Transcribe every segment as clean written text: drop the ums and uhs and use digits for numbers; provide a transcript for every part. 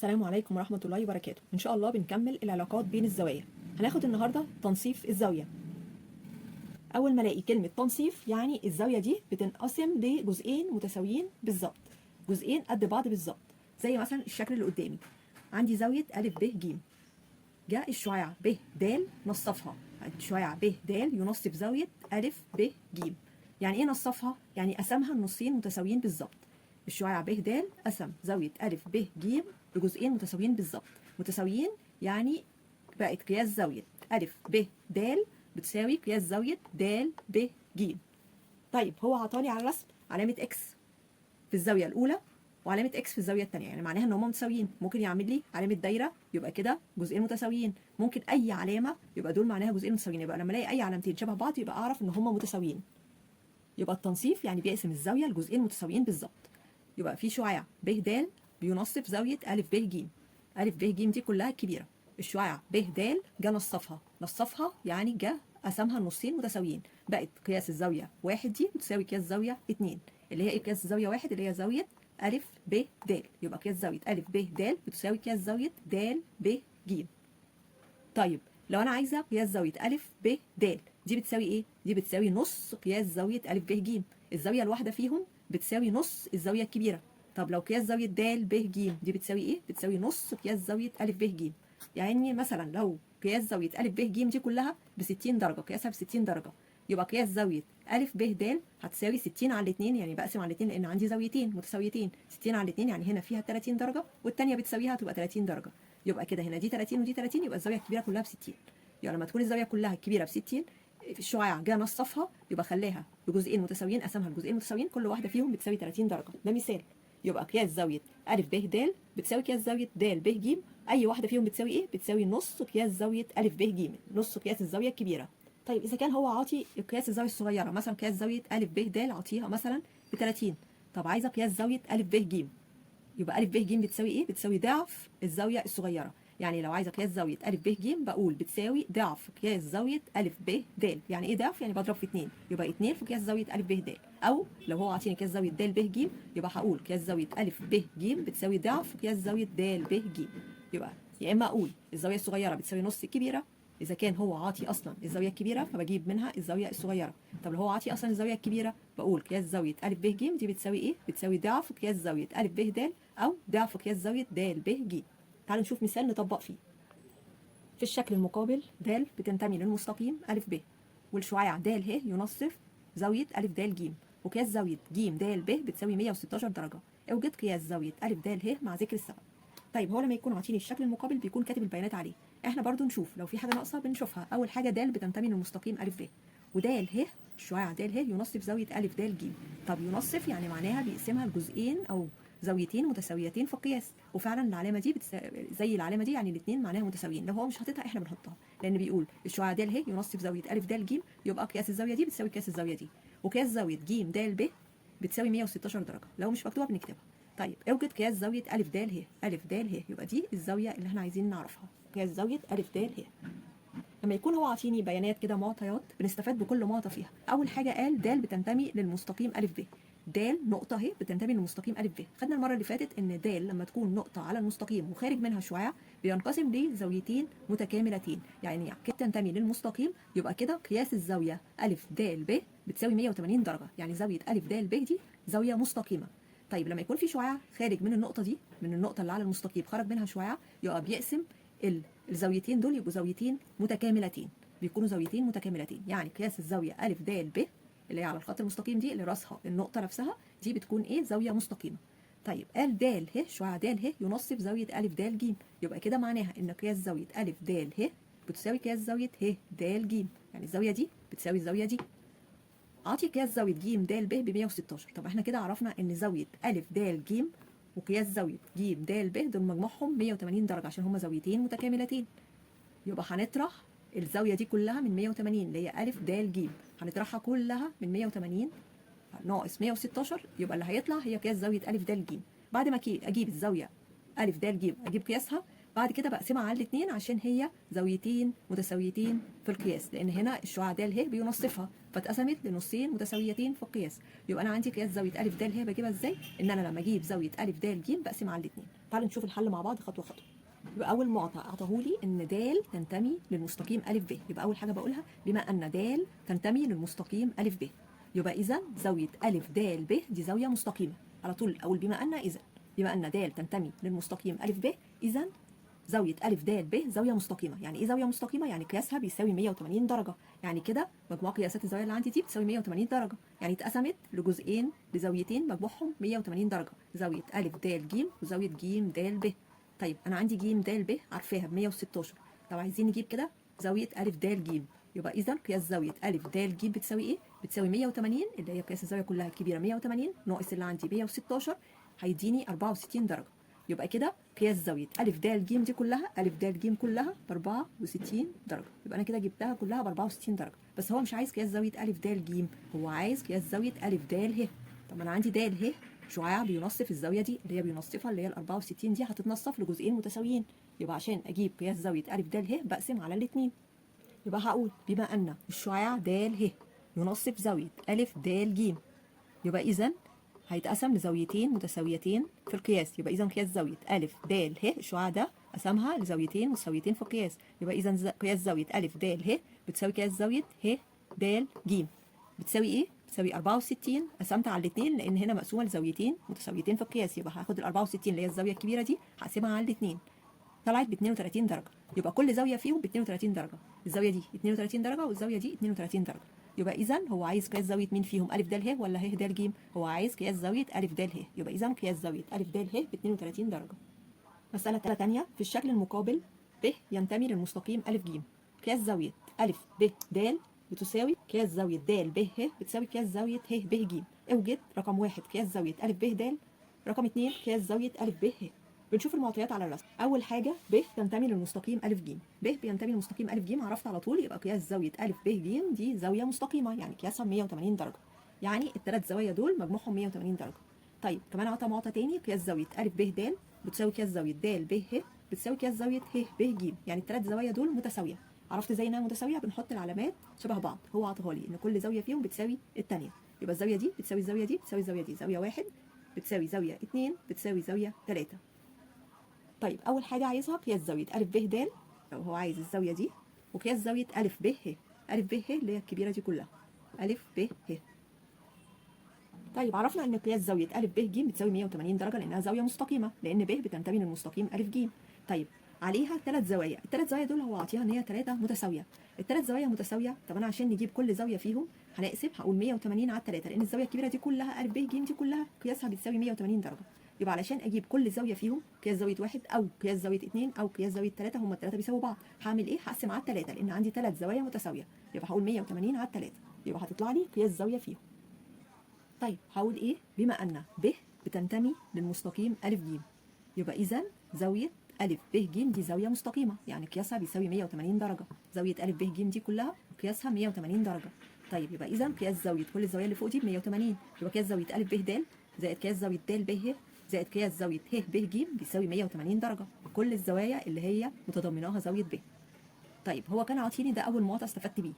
السلام عليكم ورحمة الله وبركاته. إن شاء الله بنكمل العلاقات بين الزوايا. هناخد النهاردة تنصيف الزاوية. أول ما ألاقي كلمة تنصيف يعني الزاوية دي بتنقسم لجزئين متساويين بالظبط، جزئين قد بعض بالظبط. زي مثلا الشكل اللي قدامي، عندي زاوية أ ب ج، جاء الشعاع ب د نصفها. الشعاع ب د ينصف زاوية أ ب ج. يعني إيه نصفها؟ يعني قسمها لنصين متساويين بالظبط. الشعاع ب د قسم زاوية أ ب ج لجزئين متساويين بالظبط. متساويين يعني بقت قياس زاوية أ ب د بتساوي قياس زاوية د ب ج. طيب هو عطاني على الرسم علامة اكس في الزاوية الأولى وعلامة اكس في الزاوية الثانية، يعني معناها ان هم متساويين. ممكن يعمل لي علامة دايرة يبقى كده جزئين متساويين، ممكن أي علامة يبقى دول معناها جزئين متساويين. يبقى لما الاقي أي علامتين شبه بعض يبقى أعرف ان هم متساويين. يبقى التنصيف يعني بيقسم الزاوية لجزئين متساويين بالظبط. يبقى في شعاع ب د بينصف زاوية أ ب ج. أ ب ج دي كلها كبيرة. الشعاع ب د جه نصفها يعني جه قسمها لنصين متساويين. بقت قياس الزاوية واحد دي بتساوي قياس زاوية اتنين، اللي هي ايه؟ قياس الزاوية واحد اللي هي زاوية أ ب د. يبقى قياس زاوية أ ب د بتساوي قياس زاوية د ب ج. طيب لو انا عايزه قياس زاويه أ ب د دي بتساوي ايه؟ دي بتساوي نص قياس زاويه أ ب ج. الزاويه الواحده فيهم بتساوي نص الزاويه الكبيره. طب لو قياس زاويه د ب ج دي بتساوي ايه؟ بتساوي نص قياس زاويه أ ب ج. يعني مثلا لو قياس زاويه أ ب ج دي كلها ب 60 درجه، قياسها ب 60 درجه، يبقى قياس زاويه أ ب د هتساوي 60 على الاثنين. يعني بقسم على الاثنين لان عندي زاويتين متساويتين. 60 على الاثنين يعني هنا فيها 30 درجه والثانيه بتساويها تبقى 30 درجه. يبقى كده هنا دي 30 ودي 30، يبقى الزاويه الكبيره كلها ب 60. يعني لما تكون الزاويه كلها الكبيره ب 60، في الشعاع جه نصفها يبقى خلاها بجزئين متساويين، قسمها لجزئين متساويين كل واحده فيهم بتساوي 30 درجه. ده مثال. يبقى قياس زاويه أ ب د بتساوي قياس زاويه د ب ج. اي واحده فيهم بتساوي ايه؟ بتساوي نص قياس زاويه أ ب ج، نص قياس الزاويه الكبيره. طيب اذا كان هو عاطي قياس الزاويه الصغيره، مثلا قياس زاويه أ ب د عاطيها مثلا ب 30، طب عايزه قياس زاويه أ ب ج، يبقى أ ب ج بتساوي ايه؟ بتساوي ضعف الزاويه الصغيره. يعني لو عايزه قياس زاويه أ ب ج بقول بتساوي ضعف قياس زاويه أ ب د. يعني ايه ضعف؟ يعني بضرب في 2، يبقى 2 في قياس زاويه أ ب د. او لو هو عاطيني قياس زاويه د ب ج يبقى هقول قياس زاويه أ ب ج بتساوي ضعف قياس زاويه د ب ج. يبقى يا اما اقول الزاويه الصغيره بتساوي نص الكبيره، اذا كان هو عاطي اصلا الزاويه الكبيره فبجيب منها الزاويه الصغيره. طب لو هو عاطي اصلا الزاويه الكبيره بقول قياس زاويه أ ب ج دي بتساوي ايه؟ بتساوي ضعف قياس زاويه أ ب د او ضعف قياس زاويه د ب ج. تعالوا نشوف مثال نطبق فيه. في الشكل المقابل د بتنتمي للمستقيم أ ب، والشعاع د ه ينصف زاويه أ د ج، وقياس زاويه ج د ب بتساوي 116 درجه. اوجد قياس زاويه أ د ه مع ذكر السبب. طيب هو لما يكون عاطيني الشكل المقابل بيكون كاتب البيانات عليه. احنا برضو نشوف لو في حاجه ناقصه بنشوفها. اول حاجه د بتنتمي للمستقيم أ ب، وده ه الشعاع د ه ينصف زاويه أ د ج. طب ينصف يعني معناها بيقسمها لجزئين او زاويتين متساويتين في القياس، وفعلا العلامه دي زي العلامه دي، يعني الاثنين معناها متساويين. لو هو مش حاططها احنا بنحطها، لان بيقول الشعاع د ه ينصف زاويه أ د ج، يبقى قياس الزاويه دي بتساوي قياس الزاويه دي، وقياس زاويه ج د ب بتساوي 116 درجه. لو مش مكتوبه بنكتبها. طيب اوجد قياس زاويه أ د ه. أ د ه يبقى دي الزاويه اللي احنا عايزين نعرفها، قياس زاويه أ د ه. لما يكون هو عاطيني بيانات كده معطيات بنستفاد بكل معطى فيها. اول حاجه قال د بتنتمي للمستقيم أ ب. د نقطه اهي بتنتمي للمستقيم أ ب. خدنا المره اللي فاتت ان د لما تكون نقطه على المستقيم وخارج منها شعاع بينقسم لزاويتين متكاملتين. يعني كده تنتمي للمستقيم، يبقى كده قياس الزاويه أ د ب بتساوي 180 درجه. يعني زاويه أ د ب دي زاويه مستقيمه. طيب لما يكون في شعاع خارج من النقطه دي، من النقطه اللي على المستقيم خرج منها شعاع، يبقى بيقسم الزاويتين دول يبقوا زاويتين متكاملتين، بيكونوا زاويتين متكاملتين. يعني قياس الزاويه أ د ب اللي هي على الخط المستقيم دي اللي راسها النقطه نفسها دي بتكون ايه؟ زاويه مستقيمه. طيب قال د ه شعاع د ه ينصف زاويه أ د ج، يبقى كده معناها ان قياس زاويه أ د ه بتساوي قياس زاويه ه د ج. يعني الزاويه دي بتساوي الزاويه دي. اعطي قياس زاويه ج د ب ب 116. طب احنا كده عرفنا ان زاويه أ د ج وقياس زاويه ج د ب دول مجموعهم 180 درجه عشان هما زاويتين متكاملتين. يبقى هنطرح الزاويه دي كلها من 180 اللي هي أ د ج، هنطرحها كلها من 180 ناقص 116، يبقى اللي هيطلع هي قياس زاويه أ د ج. بعد ما اجيب الزاويه أ د ج اجيب قياسها بعد كده بقسمها على الاثنين عشان هي زاويتين متساويتين في القياس، لان هنا الشعاع د ه بينصفها فاتقسمت لنصين متساويتين في القياس. يبقى انا عندي قياس زاويه ا د ه بجيبها ازاي؟ ان انا لما اجيب زاويه ا د ج بقسم على الاثنين. تعالوا نشوف الحل مع بعض خطوه خطوه. يبقى اول معطى اعطاهولي ان د تنتمي للمستقيم ا ب، يبقى اول حاجه بقولها بما ان د تنتمي للمستقيم ا ب، يبقى اذا زاويه ا د ب دي زاويه مستقيمه. على طول اقول بما ان، اذا بما ان د تنتمي للمستقيم ا ب، اذا زاويه ا د ب زاويه مستقيمه. يعني ايه زاويه مستقيمه؟ يعني قياسها بيساوي 180 درجه. يعني كده مجموع قياسات الزاويه اللي عندي دي بتساوي 180 درجه، يعني اتقسمت لجزئين لزاويتين مجموعهم 180 درجه، زاويه ا د ج وزاويه ج د ب. طيب انا عندي ج د ب عارفاها ب 116. لو عايزين نجيب كده زاويه ا د ج، يبقى اذا قياس زاويه ا د ج بتساوي ايه؟ بتساوي 180 اللي هي قياس الزاويه كلها الكبيره 180 ناقص اللي عندي 116 هيديني 64 درجه. يبقى كده قياس زاويه ا د ج دي كلها، ا د ج كلها ب 64 درجه. يبقى انا كده جبتها كلها ب 64 درجه. بس هو مش عايز قياس زاويه ا د ج، هو عايز قياس زاويه ا د ه. طب انا عندي د ه شعاع بينصف الزاويه دي اللي هي بينصفها، اللي هي ال 64 دي هتتنصف لجزئين متساويين. يبقى عشان اجيب قياس زاويه ا د ه بقسم على الاثنين. يبقى هقول بما ان الشعاع د ه ينصف زاويه ا د ج، يبقى اذا هيتقسم لزاويتين متساويتين في القياس. يبقى اذا قياس زاويه ا د ه الشعاع ده قسمها لزاويتين متساويتين في القياس. يبقى اذا قياس زاويه ا د ه بتساوي قياس زاويه ه د ج بتساوي ايه؟ بتساوي 64. قسمت على الاثنين لان هنا مقسومه لزاويتين متساويتين في القياس، يبقى هاخد ال 64 اللي هي الزاويه الكبيره دي هقسمها على الاثنين، طلعت ب 32 درجه. يبقى كل زاويه فيهم ب 32 درجه، الزاويه دي 32 درجه والزاويه دي 32 درجه. يبقى اذا هو عايز قياس زاويه مين فيهم؟ ا د ه ولا ه د ج؟ هو عايز قياس زاويه ا د ه. يبقى اذا قياس زاويه ا د ه ب 32 درجه. مساله ثانيه في الشكل المقابل ب ينتمي للمستقيم ا ج. قياس زاويه ا ب د بتساوي قياس زاويه د ب ه بتساوي قياس زاويه ه ب ج. اوجد رقم 1 قياس زاويه ا ب د، رقم 2 قياس زاويه ا ب ه. بنشوف المعطيات على الرسم. اول حاجه ب تنتمي للمستقيم ا ج، ب بينتمي للمستقيم ا ج عرفت على طول. يبقى قياس زاويه ا ب ج دي زاويه مستقيمه، يعني قياسها 180 درجه، يعني الثلاث زوايا دول مجموعهم 180 درجه. طيب كمان عطى معطى تاني قياس زاويه ا ب د بتساوي قياس زاويه د ب ه بتساوي قياس زاويه ه ب ج، يعني الثلاث زوايا دول متساويه. عرفت ازاي انها متساويه؟ بنحط العلامات شبه بعض. هو عطاها لي ان كل زاويه فيهم بتساوي الثانيه، يبقى الزاويه دي بتساوي الزاويه دي بتساوي الزاويه دي، زاويه 1 بتساوي زاويه 2 بتساوي زاويه 3. طيب اول حاجه عايزها قياس زاويه ا ب د، لو هو عايز الزاويه دي، وقياس زاويه ا ب ه، ا ب ه اللي هي الكبيره دي كلها ا ب ه. طيب عرفنا ان قياس زاويه ا ب ج بتساوي 180 درجه لانها زاويه مستقيمه، لان ب بتنتمي للمستقيم ا ج. طيب عليها ثلاث زوايا، الثلاث زوايا دول هو عاطيها ان هي ثلاثه متساويه. الثلاث زوايا متساويه، طب انا عشان نجيب كل زاويه فيهم هنقسم، هقول 180 على 3 لان الزاويه الكبيره دي كلها ا ب ج دي كلها قياسها بتساوي 180 درجه. يبقى علشان اجيب كل زاويه فيهم قياس زاويه واحد او قياس زاويه 2 او قياس زاويه 3، هم الثلاثه بيساووا بعض، هعمل ايه؟ هقسم على 3 لان عندي ثلاث زوايا متساويه. يبقى هقول 180 على 3، يبقى هتطلع لي قياس زاويه فيهم. طيب هقول ايه؟ بما ان ب بتنتمي للمستقيم ا ج، يبقى اذا زاويه ا ب ج دي زاويه مستقيمه، يعني قياسها بيساوي 180 درجه. زاويه ا ب ج دي كلها قياسها 180 درجه. طيب يبقى اذا قياس زاويه كل الزوايا اللي فوق دي ب 180، يبقى قياس زاويه ا ب د زائد قياس زاويه د ب ه زائد قياس زاويه ه ب ج بيساوي 180 درجه، كل الزوايا اللي هي متضمناها زاويه ب. طيب هو كان عاطيني ده اول معطى استفدت بيه.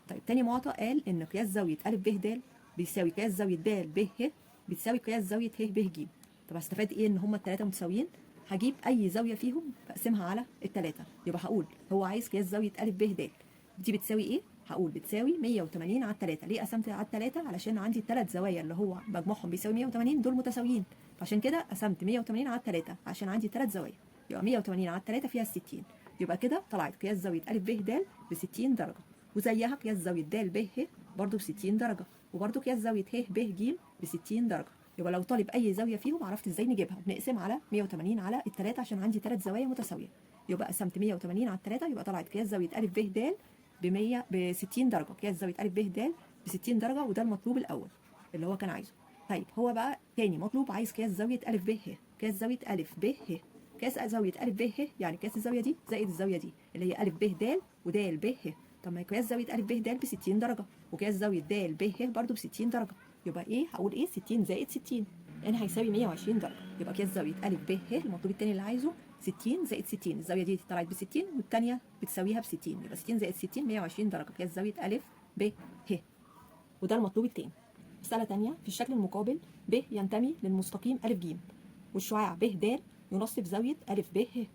طيب تاني معطى قال ان قياس زاويه ا ب د بيساوي قياس زاويه د ب ه بتساوي قياس زاويه ه ب ج. طب هستفاد ايه ان هما الثلاثه متساويين؟ هجيب اي زاويه فيهم بقسمها على الثلاثه. يبقى هقول هو عايز قياس زاويه ا ب د دي بتساوي ايه؟ هقول بتساوي 180 على 3. ليه قسمت على 3؟ علشان عندي الثلاث زوايا اللي هو مجموعهم بيساوي 180 دول متساويين، فعشان كده قسمت 180 على 3 عشان عندي ثلاث زوايا. يبقى 180 على 3 فيها 60، يبقى كده طلعت قياس زاويه ا ب د ب 60 درجه. وزيها قياس زاويه د ب ه برضه ب 60 درجه، وبرضه قياس زاويه ه ب ج ب 60 درجه. يبقى لو طالب اي زاويه فيهم عرفت ازاي نجيبها، بنقسم على 180 على الثلاثه عشان عندي ثلاث زوايا متساويه. يبقى قسمت 180 على الثلاثه، يبقى طلعت قياس زاويه ا ب د ب 60 درجه. قياس زاويه ا ب د ب 60 درجه، وده المطلوب الاول اللي هو كان عايزه. طيب هو بقى تاني مطلوب عايز قياس زاويه ا ب ه، قياس زاويه ا ب ه، قياس زاويه ا ب ه يعني قياس الزاويه دي زائد الزاويه دي اللي هي ا ب د ود ب ه. طب ما قياس زاويه ا ب د ب 60 درجه، وقياس زاويه د ب ه برضه ب 60 درجه. يبقى ايه؟ هقول ايه؟ 60 زائد 60 لان هيساوي 120 درجه. يبقى قياس زاويه ا ب ه المطلوب الثاني اللي عايزه 60 زائد 60، الزاويه دي طلعت ب 60 والثانيه بتساويها ب 60، يبقى 60 زائد 60 120 درجه، قياس زاويه ا ب ه. وده المطلوب التاني. مساله ثانيه في الشكل المقابل، ب ينتمي للمستقيم ا ج، والشعاع ب د ينصف زاويه ا ب ه،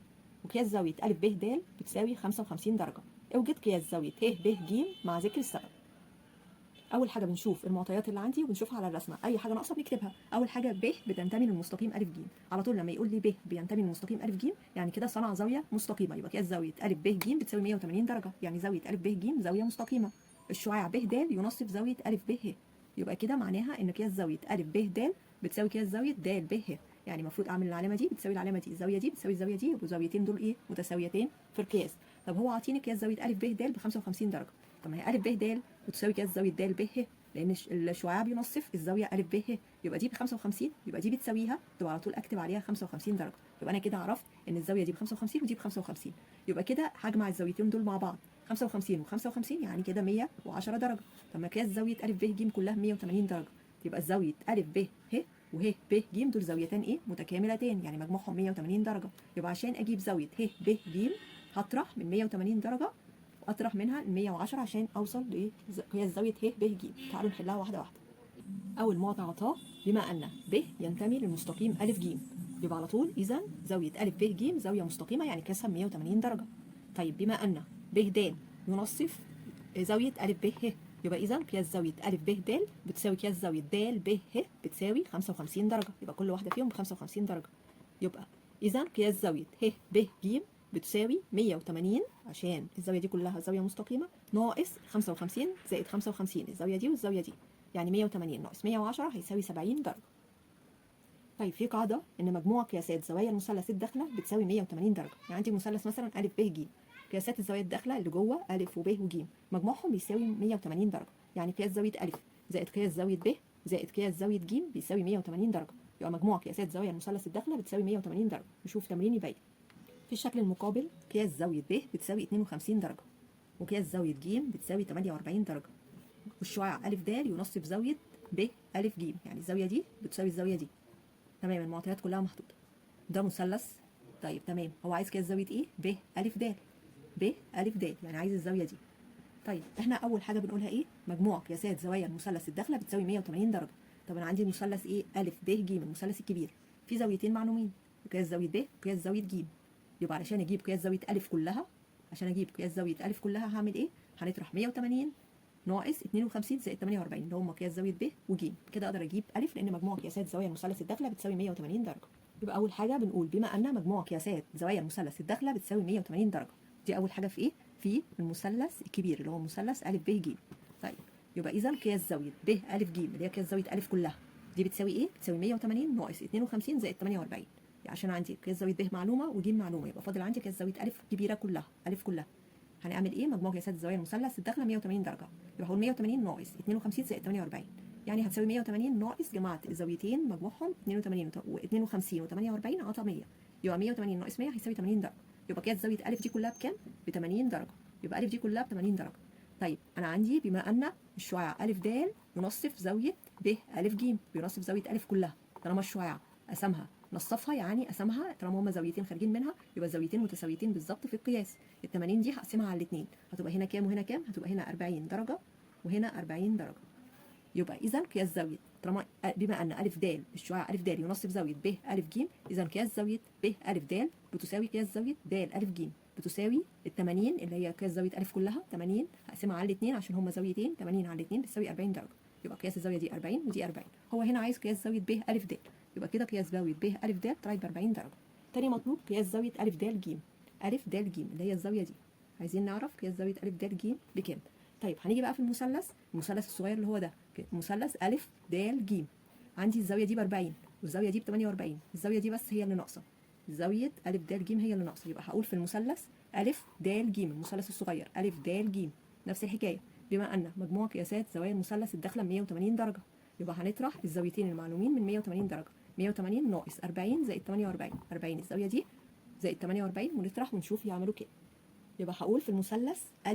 وقياس زاويه ا ب د بتساوي 55 درجه. اوجد قياس زاويه ه ب ج مع ذكر السبب. اول حاجه بنشوف المعطيات اللي عندي وبنشوفها على الرسمه، اي حاجه ناقصه بنكتبها. اول حاجه ب بتنتمي للمستقيم ا ج، على طول لما يقول لي ب بينتمي للمستقيم ا ج يعني كده صنع زاويه مستقيمه، يبقى قياس زاويه ا ب ج بتساوي 180 درجه، يعني زاويه ا ب ج زاويه مستقيمه. الشعاع ب د ينصف زاويه ا ب ه، يبقى كده معناها ان قياس زاويه ا ب د بتساوي قياس زاويه د ب ه، يعني المفروض اعمل العلامه دي بتساوي العلامه دي، الزاويه دي بتساوي الزاويه دي، يبقوا الزاويتين دول ايه؟ متساويتين في القياس. طب هو عاطيني قياس زاويه ا ب د ب 55 درجه، طب ما هي ا ب د بتساوي قياس زاويه د ب ه، لان الشعاع بينصف الزاويه ا ب ه، يبقى دي ب 55 يبقى دي بتساويها، تبقى على طول اكتب عليها 55 درجه، يبقى انا كده عرفت ان الزاويه دي ب 55 ودي ب 55، يبقى كده هجمع الزاويتين دول مع بعض 55 و55 يعني كده 110 درجه. طب ما قياس زاويه ا ب ج كلها 180 درجه، يبقى زاويه ا ب ه وه ب ج دول زاويتين ايه؟ متكاملتين، يعني مجموعهم 180 درجه، يبقى عشان اجيب زاويه ه ب ج هطرح من 180 درجه واطرح منها ال 110 عشان اوصل لقياس زاويه ه ب ج. تعالوا نحلها واحده واحده. اول معطى عطاه بما ان ب ينتمي للمستقيم ا ج، يبقى على طول اذا زاويه ا ب ج زاويه مستقيمه يعني قياسها 180 درجه. طيب بما ان ب د ينصف زاويه ا ب ه، يبقى اذا قياس زاويه ا ب د بتساوي قياس زاويه د ب ه بتساوي 55 درجه، يبقى كل واحده فيهم ب 55 درجه. يبقى اذا قياس زاويه ه ب ج بتساوي 180 عشان الزاويه دي كلها زاويه مستقيمه ناقص 55 زائد 55 الزاويه دي والزاويه دي، يعني 180 ناقص 110 هيساوي 70 درجه. طيب في قاعده ان مجموع قياسات زوايا المثلث الداخله بتساوي 180 درجه، يعني عندي مثلث مثلا ا ب ج، قياسات الزوايا الداخله اللي جوه ا وب وج مجموعهم بيساوي 180 درجه، يعني قياس زاويه ا زائد قياس زاويه ب زائد قياس زاويه ج بيساوي 180 درجه، يبقى مجموع قياسات زوايا المثلث الداخله بتساوي 180 درجه. نشوف تمرين يبين. في الشكل المقابل قياس زاويه ب بتساوي 52 درجه، وقياس زاويه ج بتساوي 48 درجه، والشعاع ا د ينصف زاويه ب ا ج، يعني الزاويه دي بتساوي الزاويه دي. تمام، المعطيات كلها محطوطه. ده مثلث. طيب تمام، هو عايز قياس زاويه ايه؟ ب ا د، ب ا د يعني عايز الزاويه دي. طيب احنا اول حاجه بنقولها ايه؟ مجموع قياسات زوايا المثلث الداخله بتساوي 180 درجه. طب انا عندي المثلث ايه؟ ا ب ج، المثلث الكبير في زاويتين معلومين، قياس زاويه ب وقياس زاويه ج. يبقى علشان اجيب قياس زاويه ا كلها، عشان اجيب قياس زاويه ا كلها هعمل ايه؟ هنطرح 180 ناقص 52 زائد 48 اللي هم قياس زاويه ب وج، كده اقدر اجيب ا لان مجموع قياسات زوايا المثلث الداخله بتساوي 180 درجه. يبقى اول حاجه بنقول بما ان مجموع قياسات زوايا المثلث الداخله بتساوي 180 درجه، دي اول حاجه في ايه؟ في المثلث الكبير اللي هو مثلث ا ب ج. طيب يبقى اذا قياس زاويه ب ا ج اللي هي قياس زاويه ا كلها دي بتساوي ايه؟ بتساوي 180 ناقص 52 زائد 48، يعني عشان عندي قياس زاويه ب معلومه وج معلومه، يبقى فاضل عندي قياس زاويه ا كبيره كلها، ا كلها. هنعمل ايه؟ مجموع قياسات زوايا المثلث الداخله 180 درجه، يبقى هقول 180 ناقص 52 زائد 48، يعني هتساوي 180 ناقص جماعه الزاويتين مجموعهم 82 و52 و48 عطى 100، يبقى 180 ناقص 100 هيساوي 80 درجه، يبقى قياس زاويه ا دي كلها بكام؟ ب 80 درجه، يبقى ا دي كلها ب 80 درجه. طيب انا عندي بما ان الشعاع ا د ينصف زاويه ب ا ج، بينصف زاويه ا كلها، طالما الشعاع قسمها نصفها يعني قسمها، طالما هما زاويتين خارجين منها يبقى الزاويتين متساويتين بالظبط في القياس. ال 80 دي هقسمها على الاثنين، هتبقى هنا كام وهنا كام؟ هتبقى هنا 40 درجه وهنا 40 درجه. يبقى اذا قياس زاويه، طالما بما ان ا د الشعاع ا د ينصف زاويه ب ا ج، اذا قياس زاويه ب ا د بتساوي قياس زاويه د ا ج، بتساوي ال 80 اللي هي قياس زاويه ا كلها، 80 هقسمها على الاثنين عشان هما زاويتين، 80 على الاثنين بتساوي 40 درجه، يبقى قياس الزاويه دي 40 ودي 40. هو هنا عايز قياس زاويه ب ا د، يبقى كده قياس زاويه ب ا د طلعت ب 40 درجه. تاني مطلوب قياس زاويه ا د ج، ا د ج اللي هي الزاويه دي، عايزين نعرف قياس زاويه ا د ج بكام. طيب هنيجي بقى في المثلث الصغير اللي هو ده، مثلث ا د ج، عندي الزاويه دي ب 40 والزاويه دي ب 48، الزاويه دي بس هي اللي ناقصه، زاويه ا د ج هي اللي ناقصه، يبقى هقول في المثلث ا د ج المثلث الصغير ا د ج نفس الحكايه، بما ان مجموع قياسات زوايا المثلث الداخله 180 درجه، يبقى هنطرح الزاويتين المعلومين من 180 درجه، 180 ناقص 40 زائد 48، 40 الزاويه دي زائد 48 ونطرح ونشوف يعملوا كام. يبقى هقول في المثلث ا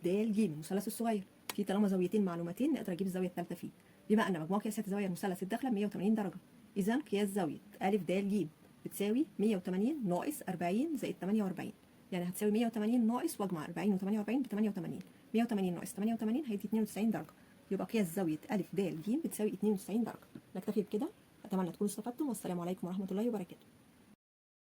د ج المثلث الصغير، في طالما زاويتين معلومتين نقدر اجيب الزاويه الثالثه فيه، بما ان مجموع قياسات زوايا المثلث الداخله 180 درجه، اذا قياس زاويه ا د ج بتساوي 180 ناقص 40 زائد 48. يعني هتساوي 180 ناقص واجمع 40 و48 ب 88. 180 ناقص 88 هيدي 92 درجة. يبقى قياس زاوية أ د ج بتساوي 92 درجة. نكتفي بكده. أتمنى تكونوا استفدتم، والسلام عليكم ورحمة الله وبركاته.